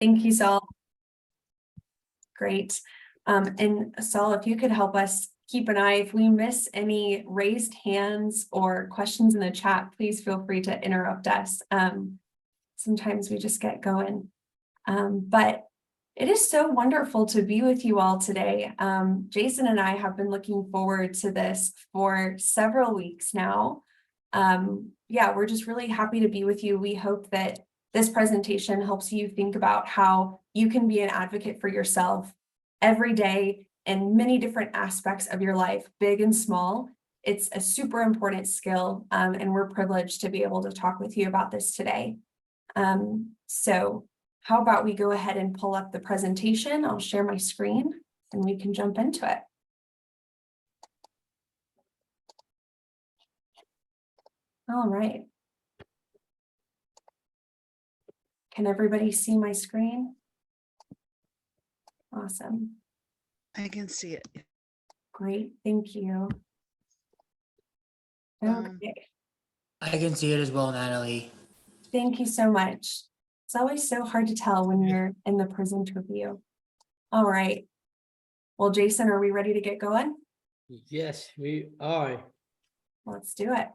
Thank you, Saul. Great. And Saul, if you could help us keep an eye, if we miss any raised hands or questions in the chat, please feel free to interrupt us. Sometimes we just get going. But it is so wonderful to be with you all today. Jason and I have been looking forward to this for several weeks now. Yeah, we're just really happy to be with you. We hope that this presentation helps you think about how you can be an advocate for yourself every day in many different aspects of your life, big and small. It's a super important skill, and we're privileged to be able to talk with you about this today. So how about we go ahead and pull up the presentation? I'll share my screen and we can jump into it. All right. Can everybody see my screen? Awesome. I can see it. Great, thank you. Okay, I can see it as well, Natalie. thank you so much. It's always so hard to tell when you're in the presenter view. All right. Well, Jason, are we ready to get going? Yes, we are. Let's do it.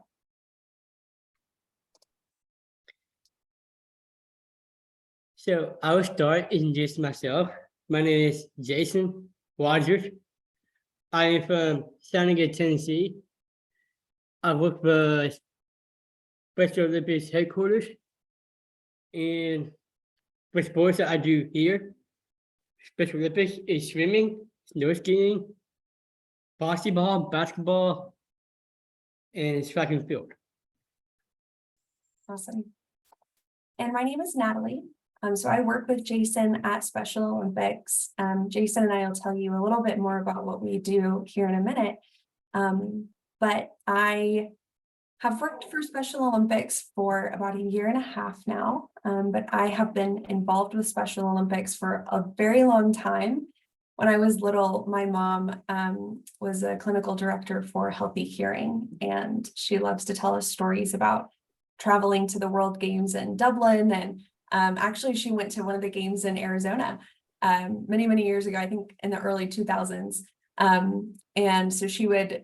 So I will start introduce myself. My name is Jason Rogers. I am from Chattanooga, Tennessee. I work for Special Olympics headquarters. And for sports that I do here, Special Olympics is swimming, snow skiing, basketball, and track and field. Awesome. And my name is Natalie. So I work with Jason at Special Olympics. Jason and I will tell you a little bit more about what we do here in a minute. But I have worked for Special Olympics for about 1.5 years now. But I have been involved with Special Olympics for a very long time. When I was little, my mom was a clinical director for Healthy Hearing, and she loves to tell us stories about traveling to the World Games in Dublin. And actually, she went to one of the games in Arizona many, many years ago, I think in the early 2000s. And so she would,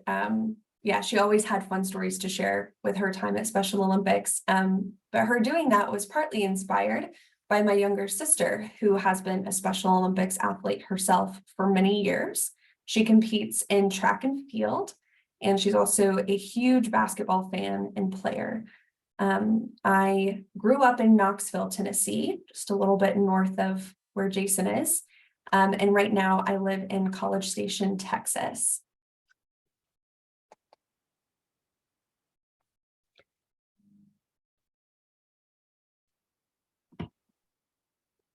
yeah, she always had fun stories to share with her time at Special Olympics. But her doing that was partly inspired by my younger sister, who has been a Special Olympics athlete herself for many years. She competes in track and field, and she's also a huge basketball fan and player. I grew up in Knoxville, Tennessee, just a little bit north of where Jason is. And right now I live in College Station, Texas.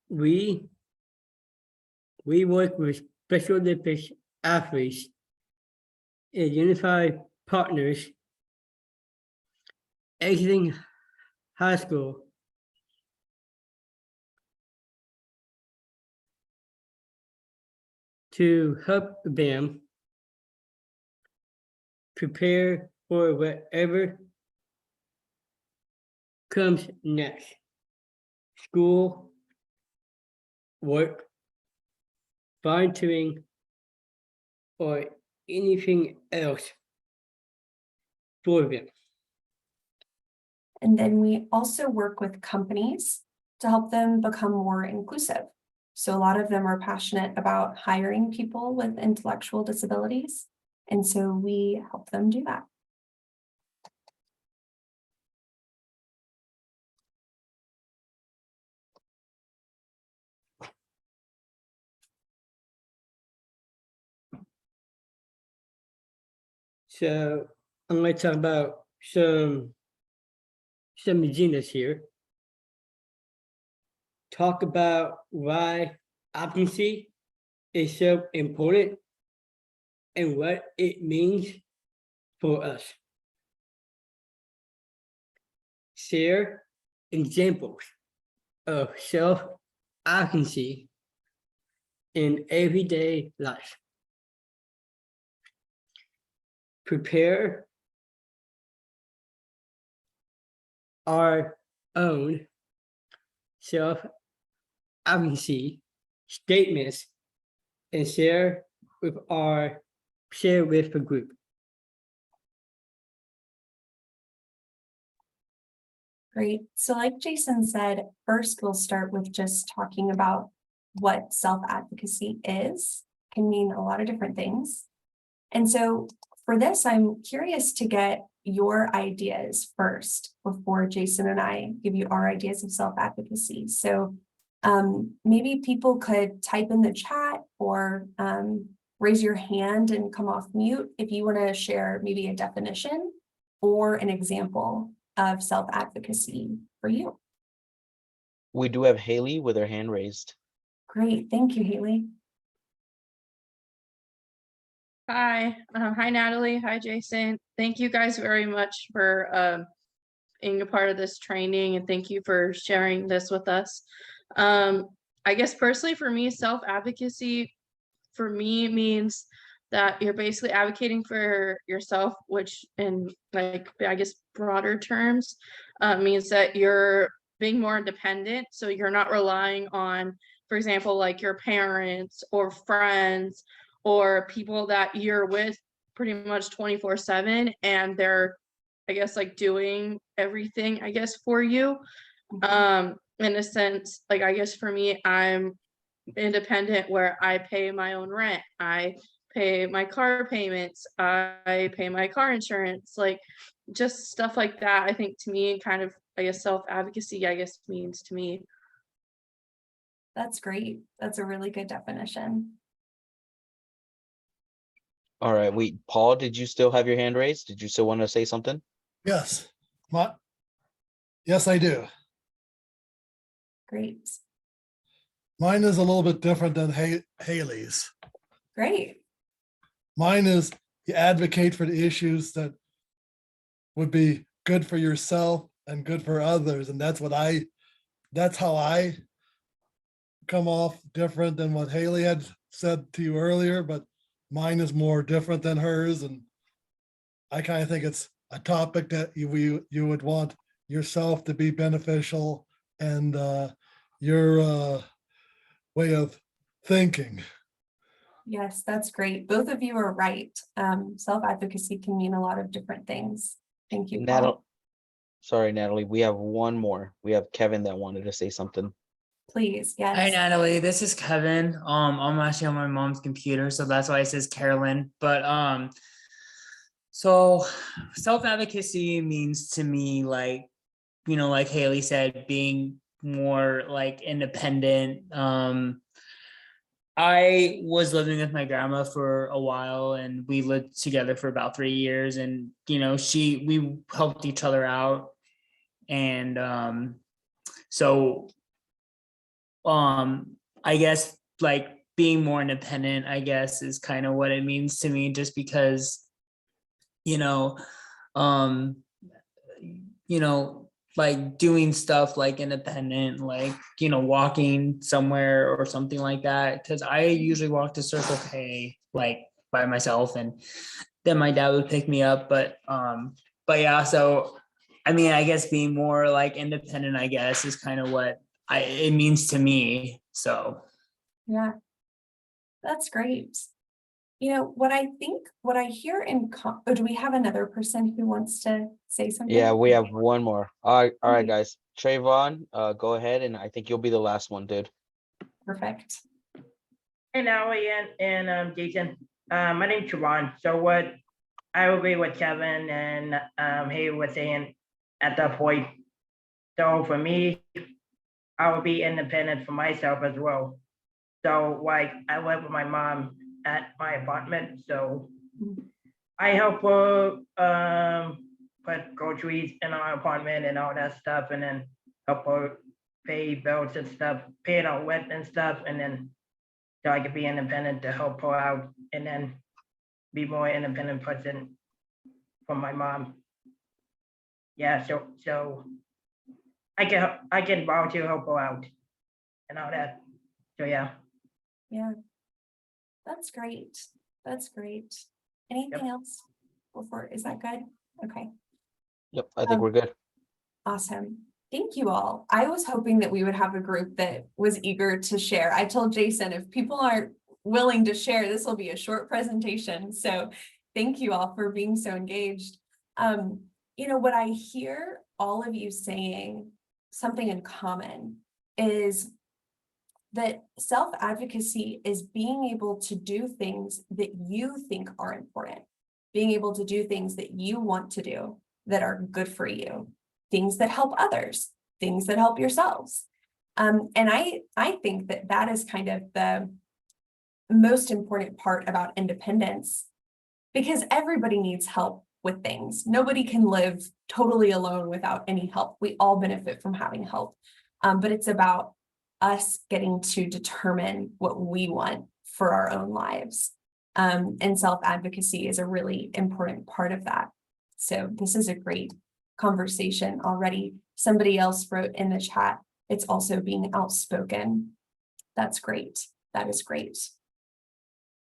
We work with Special Olympics athletes and unified partners exiting high school to help them prepare for whatever comes next. School, work, volunteering, or anything else for them. And then we also work with companies to help them become more inclusive. So a lot of them are passionate about hiring people with intellectual disabilities. And so we help them do that. So I'm going to talk about some agendas here. Talk about why advocacy is so important and what it means for us. Share examples of self-advocacy in everyday life. Prepare our own self-advocacy advocacy statements and share with the group. Great. So like Jason said, first we'll start with just talking about what self-advocacy is. Can mean a lot of different things. And so for this, I'm curious to get your ideas first before Jason and I give you our ideas of self-advocacy. So maybe people could type in the chat or raise your hand and come off mute if you want to share maybe a definition or an example of self-advocacy for you. We do have Haley with her hand raised. Great. Thank you, Haley. Hi, hi Natalie, hi Jason. Thank you guys very much for being a part of this training, and thank you for sharing this with us. I guess personally for me, self-advocacy for me means that you're basically advocating for yourself, which in like, I guess, broader terms, means that you're being more independent. So you're not relying on, for example, like your parents or friends or people that you're with pretty much 24/7, and they're, I guess, like doing everything, I guess, for you. In a sense, like, I guess for me, I'm independent where I pay my own rent, I pay my car payments, I pay my car insurance, like just stuff like that. I think to me, kind of, I guess, self-advocacy, I guess, means to me. That's great. That's a really good definition. All right, wait, Paul, did you still have your hand raised? Did you still want to say something? Yes. Yes, I do. Great. Mine is a little bit different than Haley's. Great. Mine is you advocate for the issues that would be good for yourself and good for others. And that's how I come off different than what Haley had said to you earlier, but mine is more different than hers. And I kind of think it's a topic that you would want yourself to be beneficial and your way of thinking. Yes, that's great. Both of you are right. Self-advocacy can mean a lot of different things. Thank you, Paul. Sorry, Natalie, we have one more. We have Kevin that wanted to say something. Please, Hi, yes. Natalie. This is Kevin. I'm actually on my mom's computer, so that's why it says Carolyn. But so self-advocacy means to me, like, you know, like Haley said, being more like independent. I was living with my grandma for a while, and we lived together for about 3 years, and you know, we helped each other out. And so I guess like being more independent, I guess, is kind of what it means to me, just because, you know, like doing stuff like independent, like, you know, walking somewhere or something like that. Cause I usually walk to Circle K like by myself, and then my dad would pick me up. But yeah, so I mean, I guess being more like independent, I guess, is kind of what it means to me. So Yeah, that's great. You know, what I hear do we have another person who wants to say something? Yeah, we have one more. All right, guys. Trayvon, go ahead, and I think you'll be the last one, dude. Perfect. Hey, Natalie and Jason. My name's Siobhan. So what I agree with Kevin and he was saying at that point. So for me, I will be independent for myself as well. So like I live with my mom at my apartment, so I help her put groceries in our apartment and all that stuff, and then help her pay bills and stuff, pay it out rent and stuff, and then so I could be independent to help her out, and then be more independent person from my mom. Yeah, so I can volunteer help her out and all that. So yeah. Yeah, that's great. That's great. Anything else before? Is that good? Okay. Yep, I think we're good. Awesome. Thank you all. I was hoping that we would have a group that was eager to share. I told Jason, if people aren't willing to share, this will be a short presentation. So thank you all for being so engaged. You know, what I hear all of you saying, something in common, is that self-advocacy is being able to do things that you think are important, being able to do things that you want to do that are good for you, things that help others, things that help yourselves. And I think that that is kind of the most important part about independence, because everybody needs help with things. Nobody can live totally alone without any help. We all benefit from having help, but it's about us getting to determine what we want for our own lives. And self-advocacy is a really important part of that. So this is a great conversation already. Somebody else wrote in the chat, it's also being outspoken. That's great. That is great.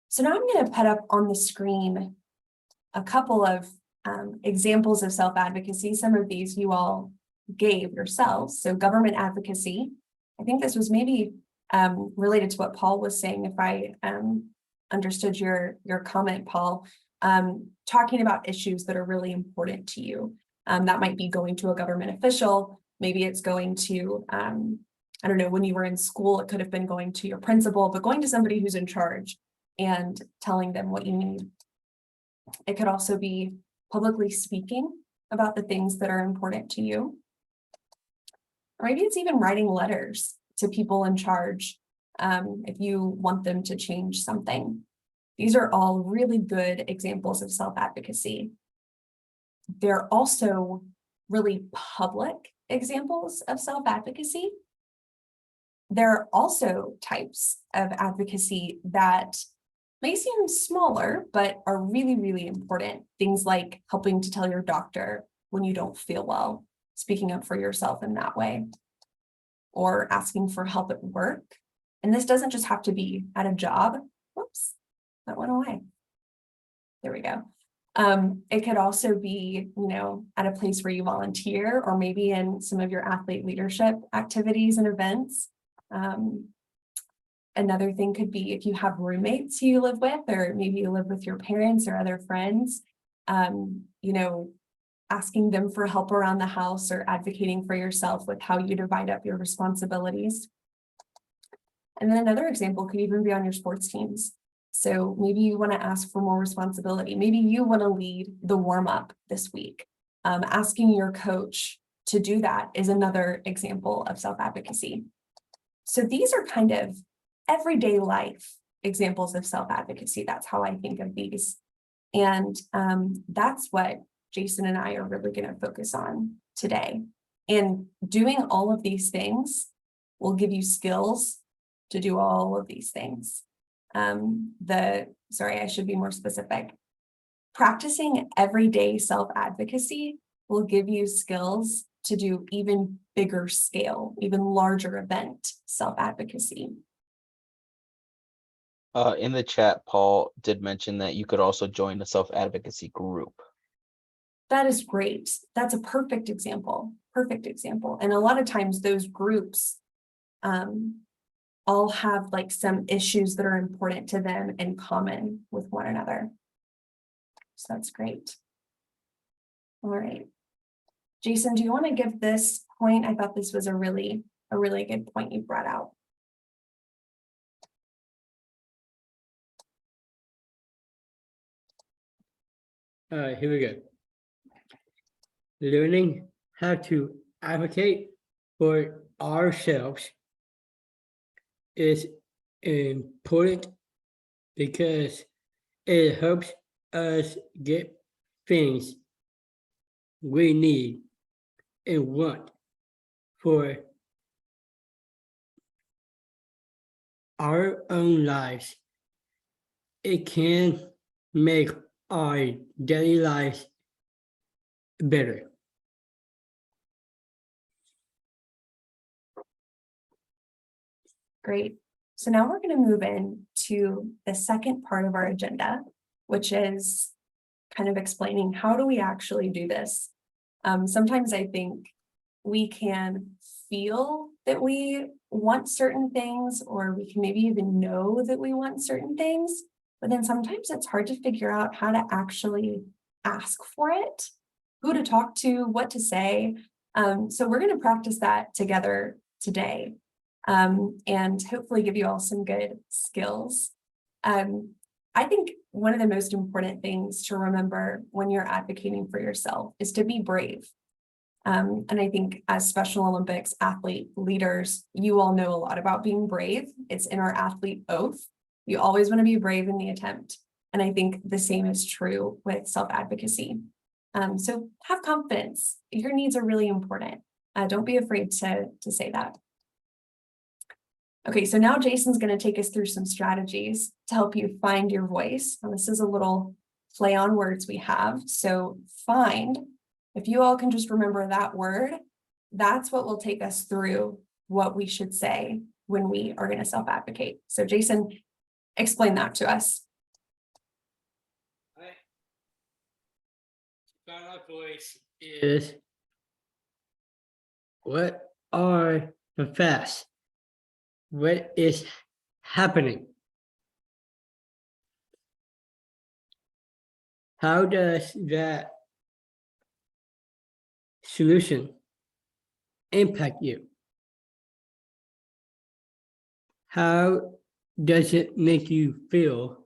So now I'm going to put up on the screen a couple of examples of self-advocacy. Some of these you all gave yourselves. So government advocacy. I think this was maybe related to what Paul was saying, if I understood your comment, Paul, talking about issues that are really important to you. That might be going to a government official. Maybe it's going to, I don't know, when you were in school, it could have been going to your principal, but going to somebody who's in charge and telling them what you need. It could also be publicly speaking about the things that are important to you. Or maybe it's even writing letters to people in charge if you want them to change something. These are all really good examples of self-advocacy. They're also really public examples of self-advocacy. There are also types of advocacy that may seem smaller, but are really, really important. Things like helping to tell your doctor when you don't feel well, speaking up for yourself in that way, or asking for help at work. And this doesn't just have to be at a job. Whoops, that went away. There we go. It could also be, you know, at a place where you volunteer, or maybe in some of your athlete leadership activities and events. Another thing could be if you have roommates who you live with, or maybe you live with your parents or other friends, you know, asking them for help around the house or advocating for yourself with how you divide up your responsibilities. And then another example could even be on your sports teams. So maybe you want to ask for more responsibility. Maybe you want to lead the warm-up this week. Asking your coach to do that is another example of self-advocacy. So these are kind of everyday life examples of self-advocacy. That's how I think of these. And that's what Jason and I are really going to focus on today. And doing all of these things will give you skills to do all of these things. Sorry, I should be more specific. Practicing everyday self-advocacy will give you skills to do even bigger scale, even larger event self-advocacy. In the chat, Paul did mention that you could also join a self-advocacy group. That is great. That's a perfect example. Perfect example. And a lot of times those groups all have like some issues that are important to them in common with one another. So that's great. All right. Jason, do you want to give this point? I thought this was a really good point you brought out. All right, here we go. Learning how to advocate for ourselves is important because it helps us get things we need and want for our own lives. It can make our daily lives better. Great. So now we're going to move in to the second part of our agenda, which is kind of explaining how do we actually do this. Sometimes I think we can feel that we want certain things, or we can maybe even know that we want certain things, but then sometimes it's hard to figure out how to actually ask for it, who to talk to, what to say. So we're going to practice that together today, and hopefully give you all some good skills. I think one of the most important things to remember when you're advocating for yourself is to be brave. And I think as Special Olympics athlete leaders, you all know a lot about being brave. It's in our athlete oath. You always want to be brave in the attempt. And I think the same is true with self-advocacy. So have confidence. Your needs are really important. Don't be afraid to say that. Okay, so now Jason's going to take us through some strategies to help you find your voice. And this is a little play on words we have. So find, if you all can just remember that word, that's what will take us through what we should say when we are going to self-advocate. So Jason, explain that to us. Find our voice is, what are the facts? What is happening? How does that solution impact you? How does it make you feel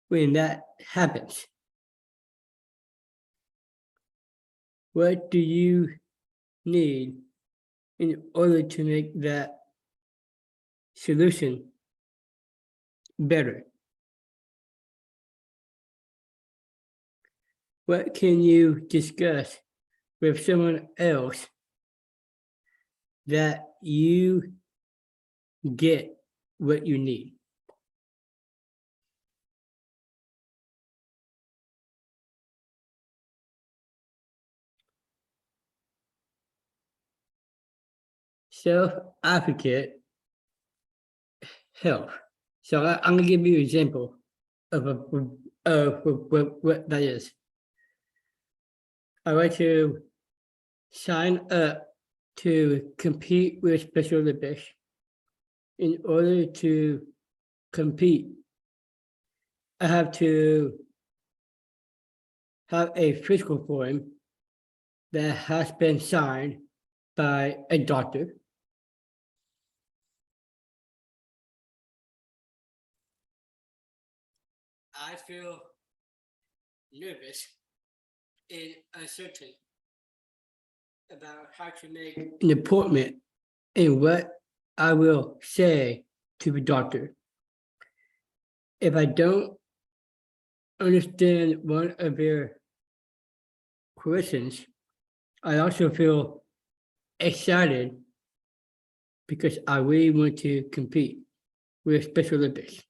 when that happens? What do you need in order to make that solution better? What can you discuss with someone else that you get what you need? Self-advocate help. So I'm gonna give you an example of what that is. I want to sign up to compete with Special Olympics. In order to compete, I have to have a physical form that has been signed by a doctor. I feel nervous and uncertain about how to make an appointment and what I will say to the doctor. If I don't understand one of their questions, I also feel excited because I really want to compete with Special Olympics.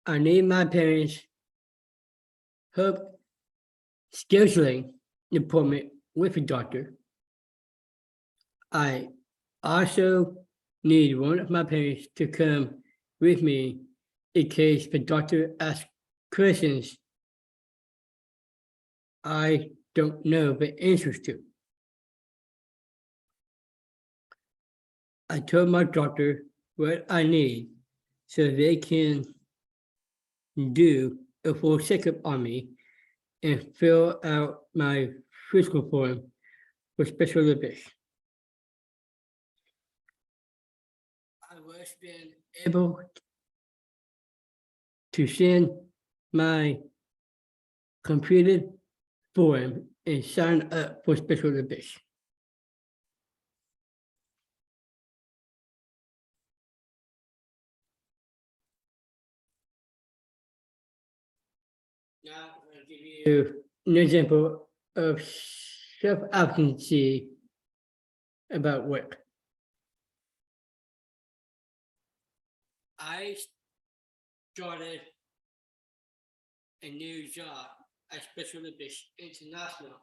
I need my parents' help scheduling an appointment with a doctor. I also need one of my parents to come with me in case the doctor asks questions I don't know the answers to. I told my doctor what I need so they can do a full checkup on me and fill out my physical form for Special Olympics. I was then able to send my completed form and sign up for Special Olympics. Now I'm going to give you an example of self-advocacy about work. I started a new job at Special Olympics International,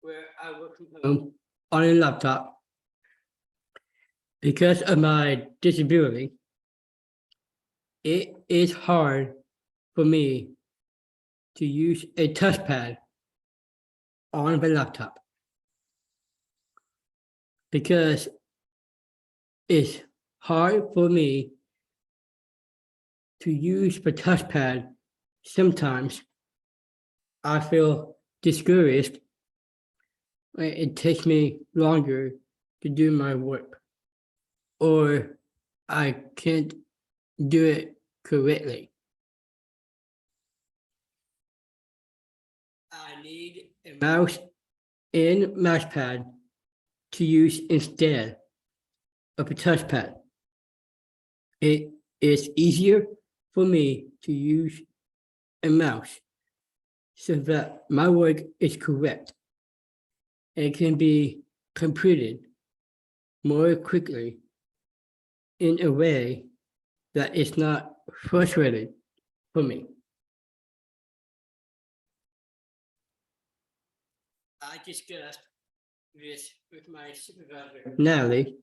where I work from home on a laptop. Because of my disability, it is hard for me to use a touchpad on the laptop because it's hard for me to use the touchpad. Sometimes I feel discouraged when it takes me longer to do my work, or I can't do it correctly. I need a mouse and mouse pad to use instead of a touchpad. It is easier for me to use a mouse so that my work is correct and can be completed more quickly in a way that is not frustrating for me. I discussed this with my supervisor, Natalie.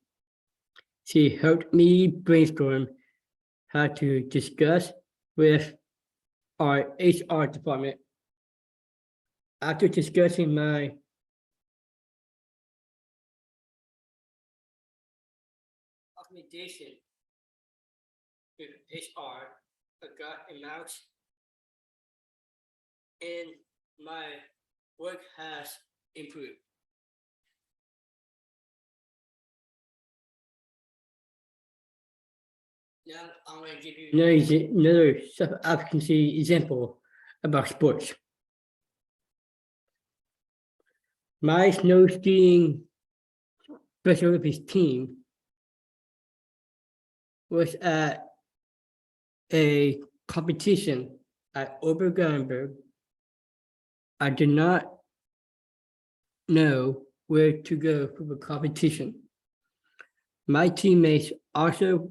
She helped me brainstorm how to discuss with our HR department. After discussing my recommendation with HR, I got a mouse and my work has improved. Now I'm going to give you another self-advocacy example about sports. My snow skiing Special Olympics team was at a competition at Obergamberg. I did not know where to go for the competition. My teammates also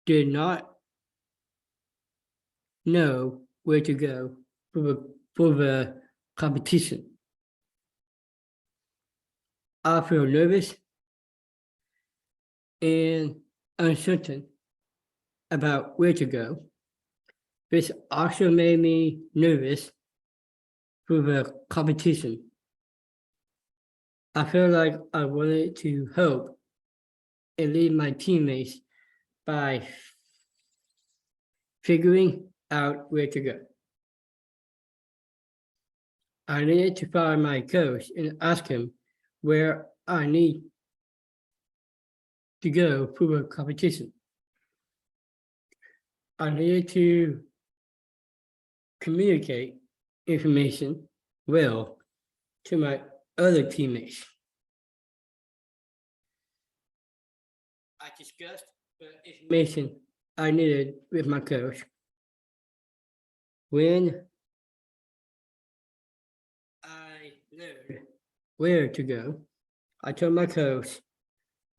did not know where to go for the competition. I feel nervous and uncertain about where to go. This also made me nervous for the competition. I feel like I wanted to help and lead my teammates by figuring out where to go. I needed to find my coach and ask him where I need to go for the competition. I needed to communicate information well to my other teammates. I discussed the information I needed with my coach. When I learned where to go, I told my coach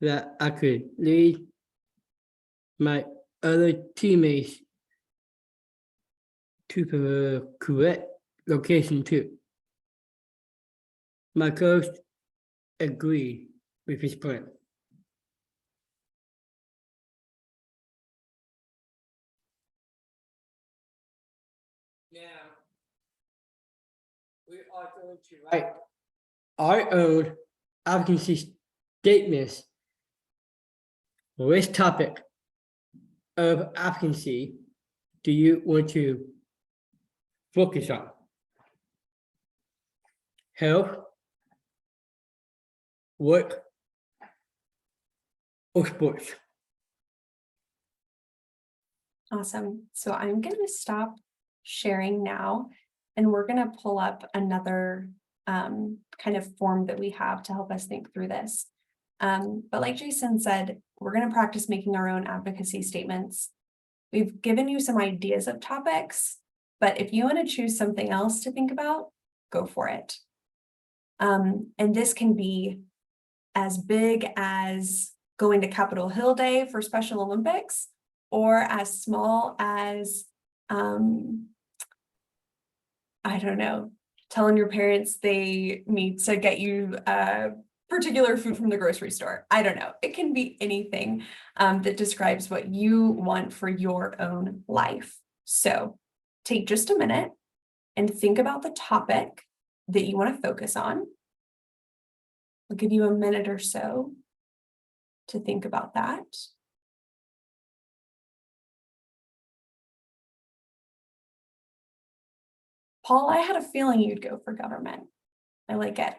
that I could lead my other teammates to the correct location too. My coach agreed with his plan. Now, we are going to write our own advocacy statements. Which topic of advocacy do you want to focus on? Health, work, or sports? Awesome. So I'm going to stop sharing now, and we're going to pull up another kind of form that we have to help us think through this. But like Jason said, we're going to practice making our own advocacy statements. We've given you some ideas of topics, but if you want to choose something else to think about, go for it. And this can be as big as going to Capitol Hill Day for Special Olympics, or as small as, I don't know, telling your parents they need to get you particular food from the grocery store. I don't know. It can be anything that describes what you want for your own life. So take just a minute and think about the topic that you want to focus on. I'll give you a minute or so to think about that. Paul, I had a feeling you'd go for government. I like it.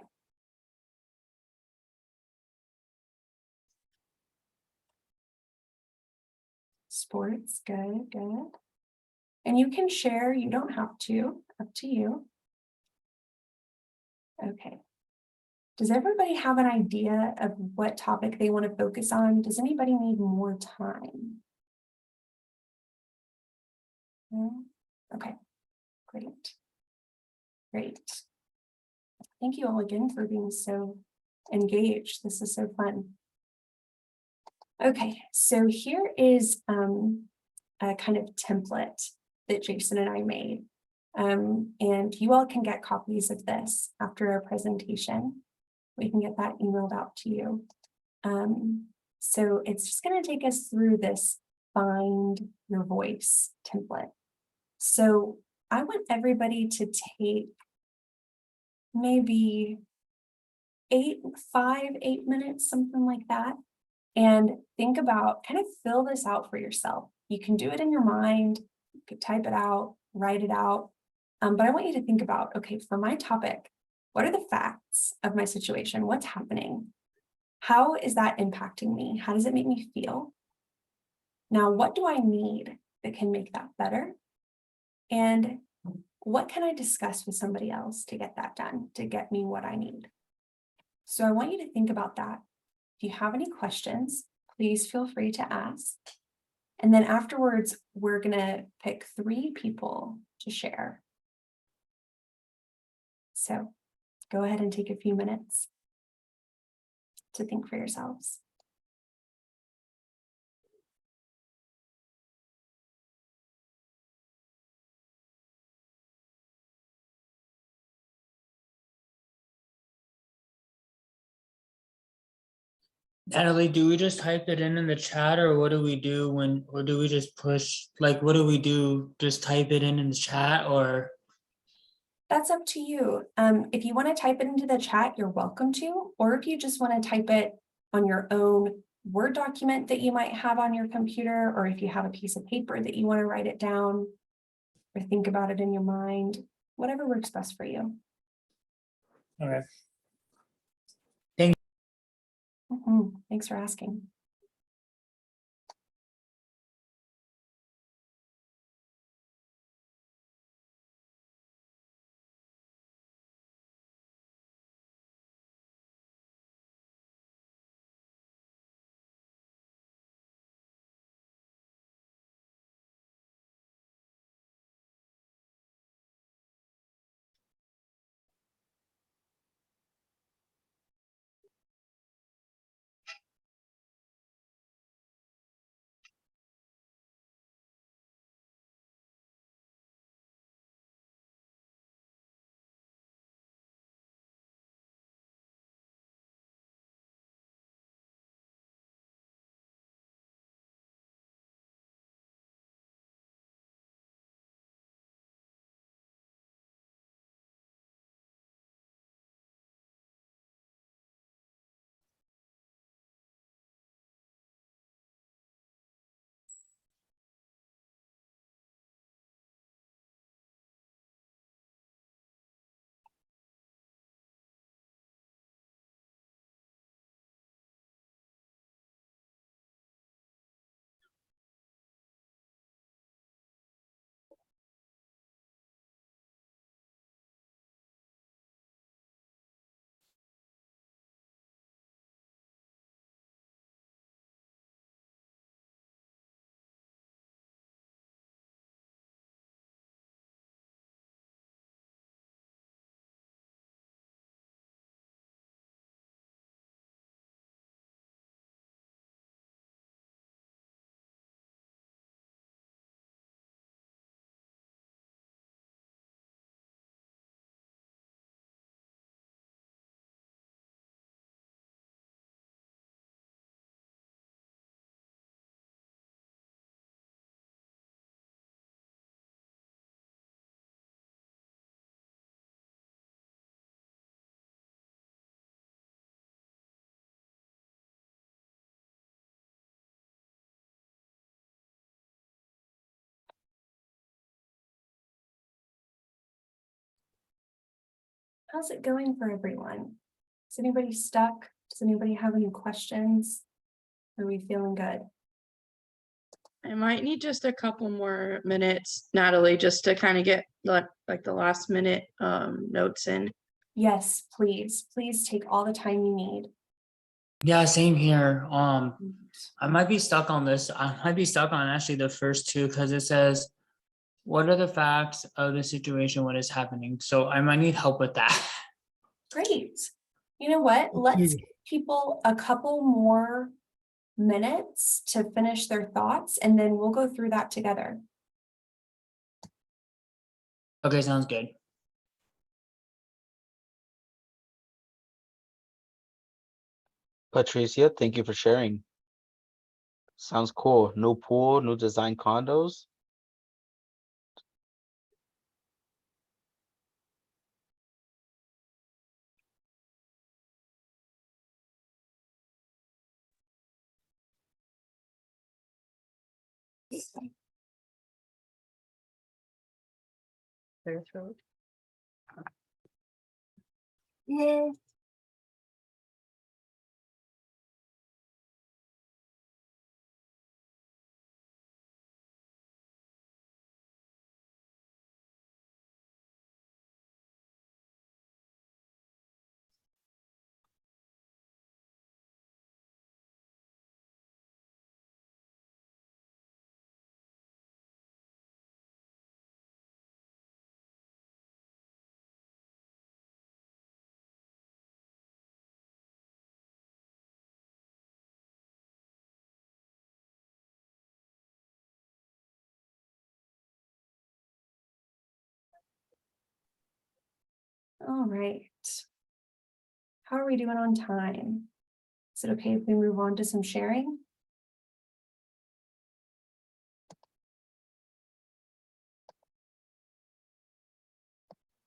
Sports, good, good. And you can share, you don't have to, up to you. Okay. Does everybody have an idea of what topic they want to focus on? Does anybody need more time? No? Okay, great. Great. Thank you all again for being so engaged. This is so fun. Okay, so here is a kind of template that Jason and I made. And you all can get copies of this after our presentation. We can get that emailed out to you. So it's just going to take us through this Find Your Voice template. So I want everybody to take maybe 8 minutes, something like that, and think about, kind of fill this out for yourself. You can do it in your mind, you could type it out, write it out. But I want you to think about, okay, for my topic, what are the facts of my situation? What's happening? How is that impacting me? How does it make me feel? Now, what do I need that can make that better? And what can I discuss with somebody else to get that done, to get me what I need? So I want you to think about that. If you have any questions, please feel free to ask. And then afterwards, we're going to pick 3 people to share. So go ahead and take a few minutes to think for yourselves. Natalie, do we just type it in the chat, or what do we do when, or do we just push, like, what do we do? Just type it in the chat, or? That's up to you. If you want to type it into the chat, you're welcome to, or if you just want to type it on your own Word document that you might have on your computer, or if you have a piece of paper that you want to write it down or think about it in your mind, whatever works best for you. Okay. Thanks for asking. How's it going for everyone? Is anybody stuck? Does anybody have any questions? Are we feeling good? I might need just a couple more minutes, Natalie, just to kind of get like the last minute notes in. Yes, please. Please take all the time you need. Yeah, same here. I might be stuck on this. I might be stuck on actually the first two because it says, what are the facts of the situation? What is happening? So I might need help with that. Great. You know what? Let's give people a couple more minutes to finish their thoughts, and then we'll go through that together. Okay, sounds good. Patricia, thank you for sharing. Sounds cool. New pool, new design condos. Clear throat. Yeah. All right. How are we doing on time? Is it okay if we move on to some sharing?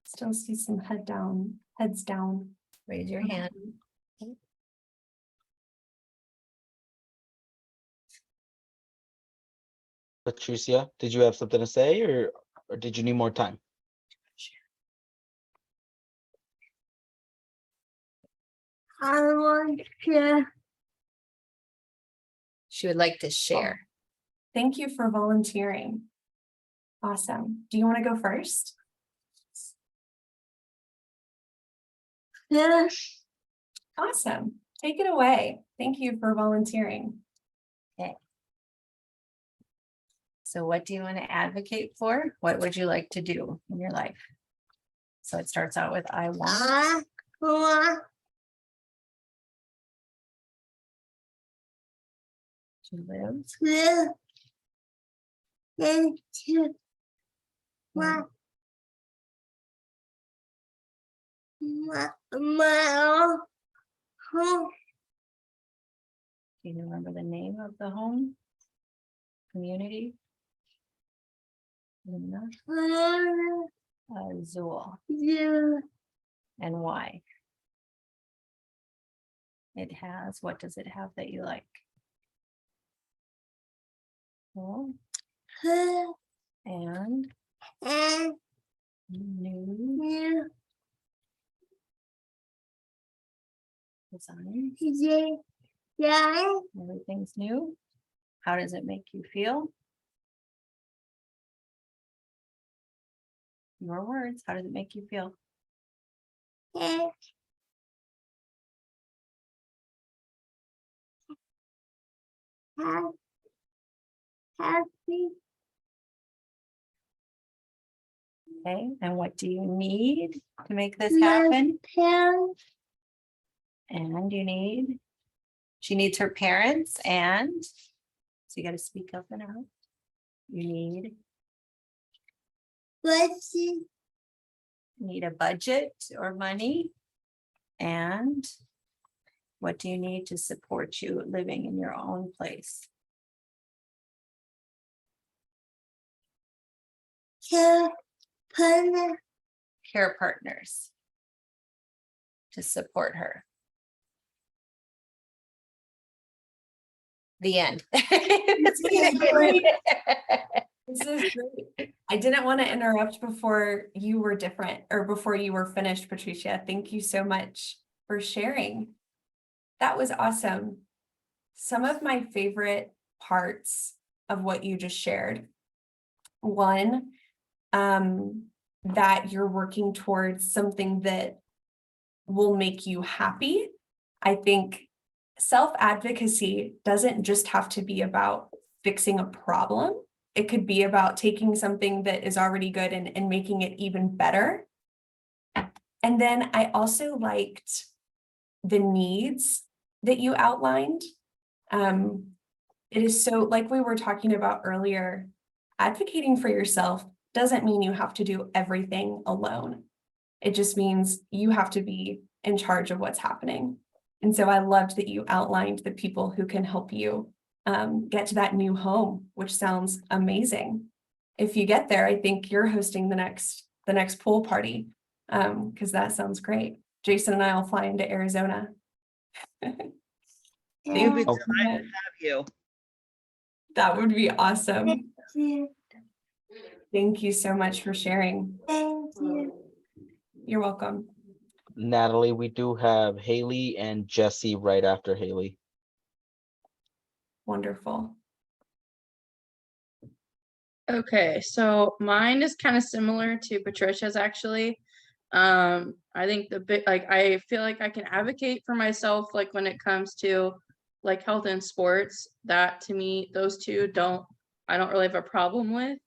Still see some heads down. Raise your hand. Patricia, did you have something to say or did you need more time? I want to share. She would like to share. Thank you for volunteering. Awesome. Do you want to go first? Yes. Awesome. Take it away. Thank you for volunteering. So what do you want to advocate for? What would you like to do in your life? So it starts out with I want. To live. Do you remember the name of the home? Community? Zool. And why? It has, what does it have that you like? Well, and new design. Everything's new. How does it make you feel? Your words, how does it make you feel? Happy. Okay, and what do you need to make this happen? And you need, she needs her parents and, so you got to speak up and out. You need. Need a budget or money. And what do you need to support you living in your own place? Care partners to support her. The end. This is great. I didn't want to interrupt before you were different or before you were finished, Patricia. Thank you so much for sharing. That was awesome. Some of my favorite parts of what you just shared. One, that you're working towards something that will make you happy. I think self-advocacy doesn't just have to be about fixing a problem. It could be about taking something that is already good and making it even better. And then I also liked the needs that you outlined. It is so, like we were talking about earlier, advocating for yourself doesn't mean you have to do everything alone. It just means you have to be in charge of what's happening. And so I loved that you outlined the people who can help you get to that new home, which sounds amazing. If you get there, I think you're hosting the next pool party, because that sounds great. Jason and I will fly into Arizona. We'd be Oh. delighted to have you. That would be awesome. Thank you so much for sharing. Thank you. You're welcome. Natalie, we do have Haley and Jesse right after Haley. Wonderful. Okay, so mine is kind of similar to Patricia's actually. I think the big, like, I feel like I can advocate for myself, like when it comes to like health and sports, that to me, those two I don't really have a problem with.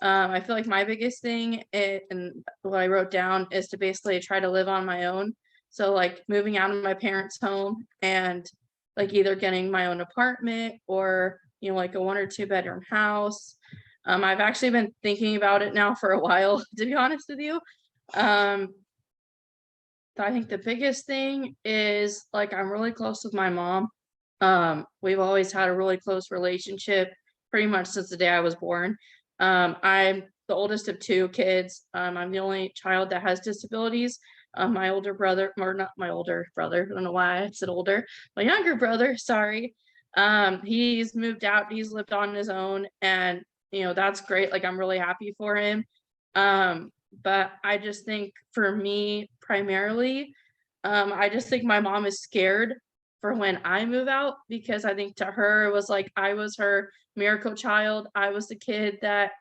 I feel like my biggest thing and what I wrote down is to basically try to live on my own. So like moving out of my parents' home and like either getting my own apartment or, you know, like a 1 or 2 bedroom house. I've actually been thinking about it now for a while, to be honest with you. I think the biggest thing is like I'm really close with my mom. We've always had a really close relationship pretty much since the day I was born. I'm the oldest of 2 kids. I'm the only child that has disabilities. My older brother, or not my older brother, I don't know why I said older, my younger brother, sorry. He's moved out, he's lived on his own, and you know, that's great. Like I'm really happy for him. But I just think for me, primarily, I just think my mom is scared for when I move out, because I think to her it was like I was her miracle child. I was the kid that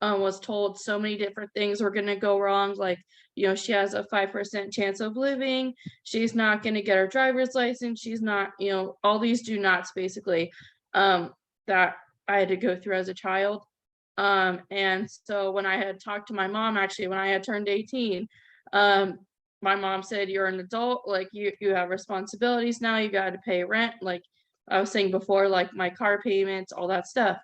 was told so many different things were going to go wrong. Like, you know, she has a 5% chance of living. She's not going to get her driver's license. She's not, you know, all these do nots basically that I had to go through as a child. And so when I had talked to my mom, actually, when I had turned 18, my mom said, you're an adult, like you have responsibilities now, you got to pay rent. Like I was saying before, like my car payments, all that stuff.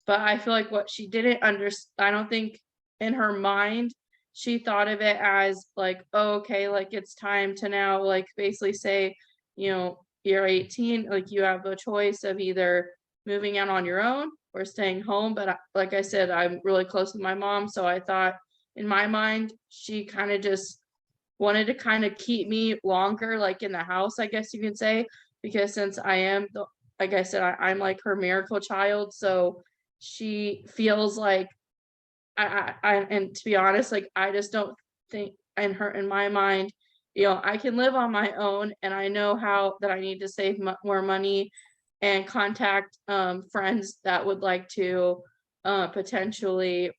But I feel like what she didn't understand, I don't think in her mind, she thought of it as like, oh, okay, like it's time to now like basically say, you know, you're 18, like you have a choice of either moving out on your own or staying home. But like I said, I'm really close with my mom. So I thought in my mind, she kind of just wanted to kind of keep me longer, like in the house, I guess you can say, because since I am, like I said, I'm like her miracle child. So she feels like and to be honest, like I just don't think in my mind, you know, I can live on my own, and I know how that I need to save more money and contact friends that would like to potentially,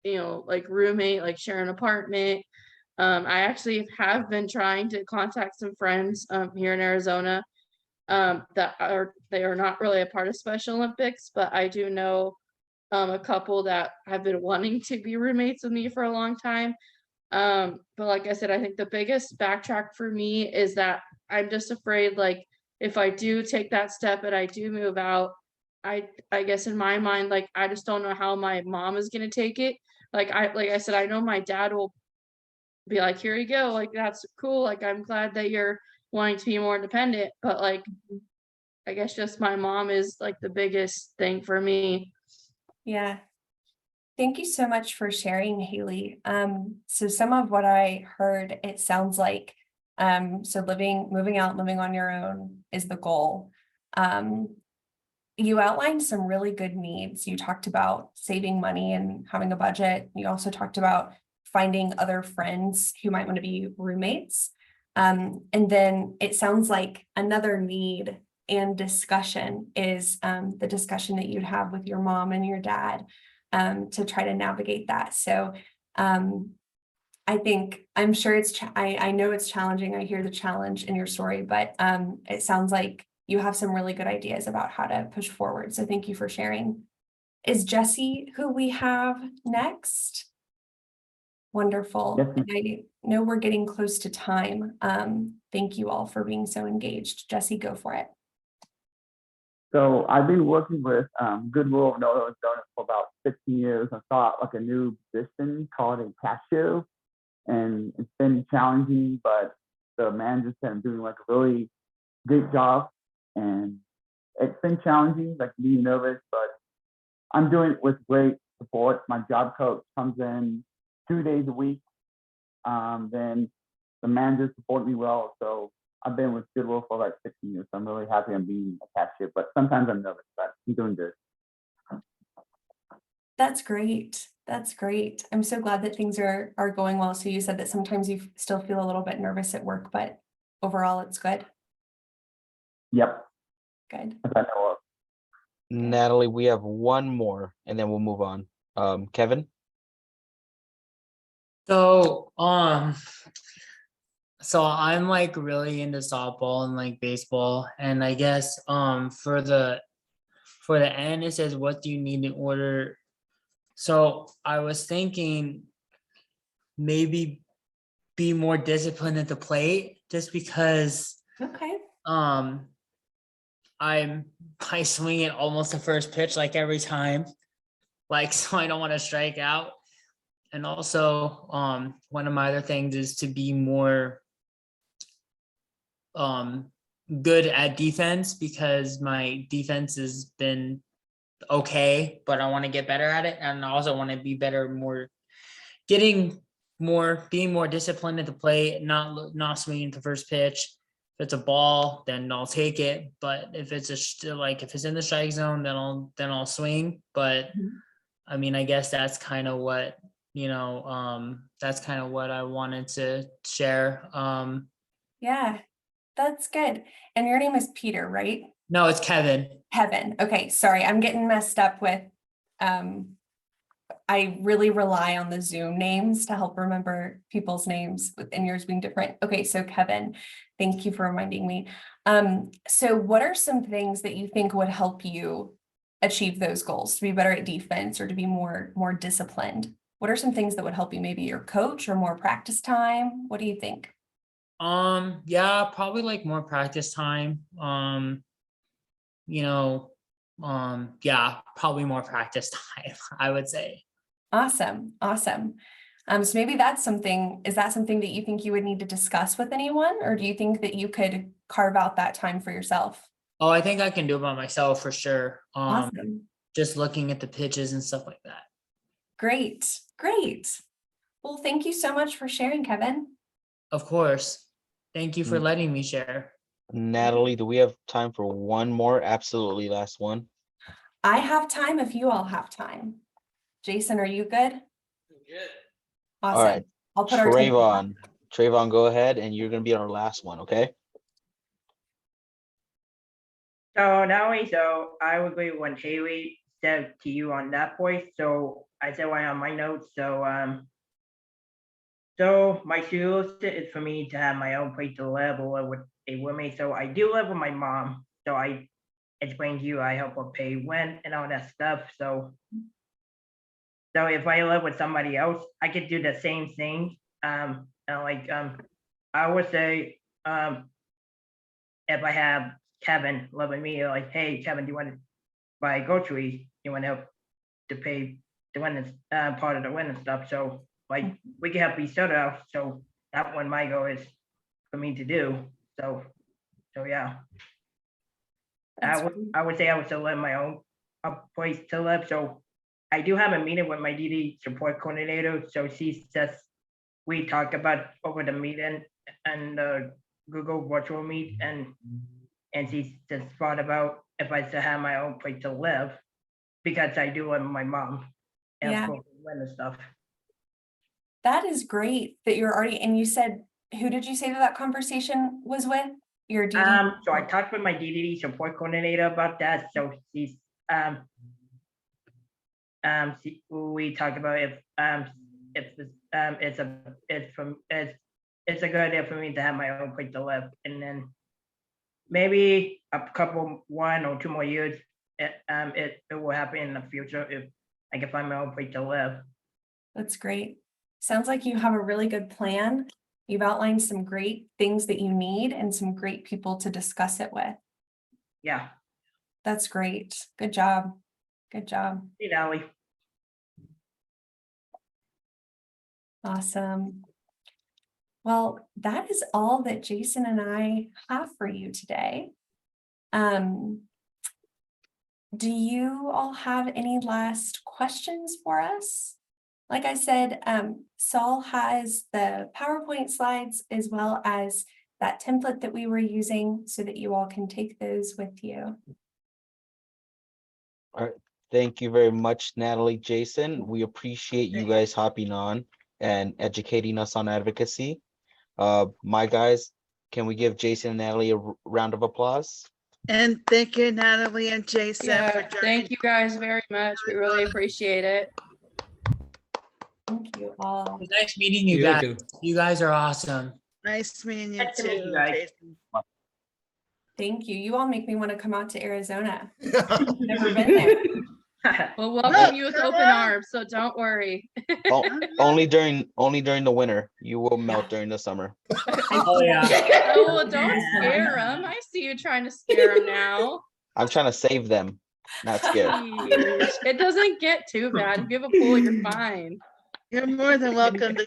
you know, like roommate, like share an apartment. I actually have been trying to contact some friends here in Arizona that they are not really a part of Special Olympics, but I do know a couple that have been wanting to be roommates with me for a long time. But like I said, I think the biggest backtrack for me is that I'm just afraid, like if I do take that step and I do move out, I guess in my mind, like I just don't know how my mom is gonna take it. Like I said, I know my dad will be like, here you go, like that's cool, like I'm glad that you're wanting to be more independent, but like I guess just my mom is like the biggest thing for me. Yeah. Thank you so much for sharing, Haley. So some of what I heard, it sounds like, so moving out, living on your own is the goal. you outlined some really good needs. You talked about saving money and having a budget. You also talked about finding other friends who might want to be roommates. And then it sounds like another need and discussion is the discussion that you'd have with your mom and your dad to try to navigate that. So I think, I'm sure I know it's challenging. I hear the challenge in your story, but it sounds like you have some really good ideas about how to push forward. So thank you for sharing. Is Jesse who we have next? Wonderful. Yes, And I know we're getting close to time. Thank you all for being so engaged. Jesse, go for it. So I've been working with Goodwill Donuts for about 15 years. I started like a new position called a cashier, and it's been challenging, but the manager said I'm doing like a really good job, and it's been challenging, like being nervous, but I'm doing it with great support. My job coach comes in 2 days a week. Then the manager support me well, so I've been with Goodwill for like 15 years. So I'm really happy I'm being a cashier, but sometimes I'm nervous, but I'm doing good. That's great. That's great. I'm so glad that things are going well. So you said that sometimes you still feel a little bit nervous at work, but overall it's good. Yep, Good. as I know of. Natalie, we have one more and then we'll move on. Kevin? So, so I'm like really into softball and like baseball, and I guess for the end it says, what do you need in order? So I was thinking maybe be more disciplined at the plate, just because Okay. I swing it almost the first pitch like every time, like, so I don't want to strike out. And also one of my other things is to be more good at defense, because my defense has been okay, but I want to get better at it. And I also want to be better, being more disciplined at the plate, not swinging the first pitch. If it's a ball, then I'll take it. But if it's if it's in the strike zone, then I'll swing. But I mean, I guess that's kind of what, that's kind of what I wanted to share. Yeah, that's good. And your name is Peter, right? No, it's Kevin. Kevin. Okay, sorry, I'm getting messed up with, I really rely on the Zoom names to help remember people's names, and yours being different. Okay, so Kevin, thank you for reminding me. So what are some things that you think would help you achieve those goals, to be better at defense or to be more disciplined? What are some things that would help you? Maybe your coach or more practice time? What do you think? Yeah, probably like more practice time. Yeah, probably more practice time, I would say. Awesome. Awesome. So maybe that's something, is that something that you think you would need to discuss with anyone, or do you think that you could carve out that time for yourself? Oh, I think I can do it by myself for sure. Awesome. Just looking at the pitches and stuff like that. Great. Great. Well, thank you so much for sharing, Kevin. Of course. Thank you for Mm. letting me share. Natalie, do we have time for one more? Absolutely, last one. I have time if you all have time. Jason, are you good? Good. Awesome. All right, I'll put our timer on. Trayvon, go ahead, and you're gonna be our last one, okay? So Natalie, so I would agree with what Haley said to you on that point. So I said why on my notes. So my solution is for me to have my own place to live or live with a roommate. So I do live with my mom. So I explained to you I help her pay rent and all that stuff. So if I live with somebody else, I could do the same thing. And I would say if I have Kevin live with me, like, hey Kevin, do you want to buy groceries? You want to help to pay the rent, part of the rent and stuff. So like we can help each other out. So that's what my goal is for me to do. So yeah. That's I would say I would still live my own place to live. So I do have a meeting with my DD support coordinator. So she says we talk about over the meeting and Google virtual meet, and and she's just thought about if I still have my own place to live, because I do live with my mom. And Yeah. of course, rent and stuff. That is great that you're already, and you said, who did you say that conversation was with? Your DD? So I talked with my DDD support coordinator about that, so she's, we talked about if it's a good idea for me to have my own place to live, and then maybe a couple, 1 or 2 more years, it will happen in the future if I can find my own place to live. That's great. Sounds like you have a really good plan. You've outlined some great things that you need and some great people to discuss it with. Yeah, That's great. Good job. Good job. hey, Natalie. Awesome. Well, that is all that Jason and I have for you today. Do you all have any last questions for us? Like I said, Saul has the PowerPoint slides as well as that template that we were using so that you all can take those with you. All right. Thank you very much, Natalie, Jason. We appreciate you guys hopping on and educating us on advocacy. My guys, can we give Jason and Natalie a round of applause? And thank you, Natalie and Jason, for Yeah, joining. thank you guys very much. We really appreciate it. Thank you all. It was nice meeting you You're guys. welcome. You guys are awesome. Nice meeting you Nice to meet you too, guys. Jason. Thank you. You all make me want to come out to Arizona. Never been there. We'll welcome you with come open on. arms, so don't worry. Only during the winter. You will melt during the summer. Oh yeah. Oh, don't scare them. I see you trying to scare them now. I'm trying to save them, not scare. Jeez. It doesn't get too bad. If you have a pool, you're fine. You're more than welcome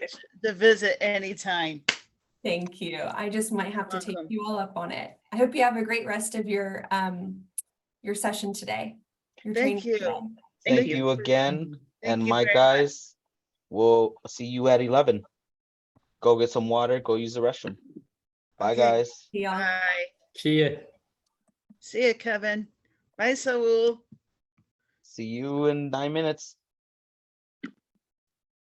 to visit anytime. Thank you. I just might have to take Welcome. you all up on it. I hope you have a great rest of your session today. Your Thank training you. today. Thank you. you again. Thank And you my very guys, we'll see you at 11. Go get some water, go use the restroom. Bye, Okay. guys. See y'all. Bye. See ya. See you, Kevin. Bye, Saul. See you in 9 minutes.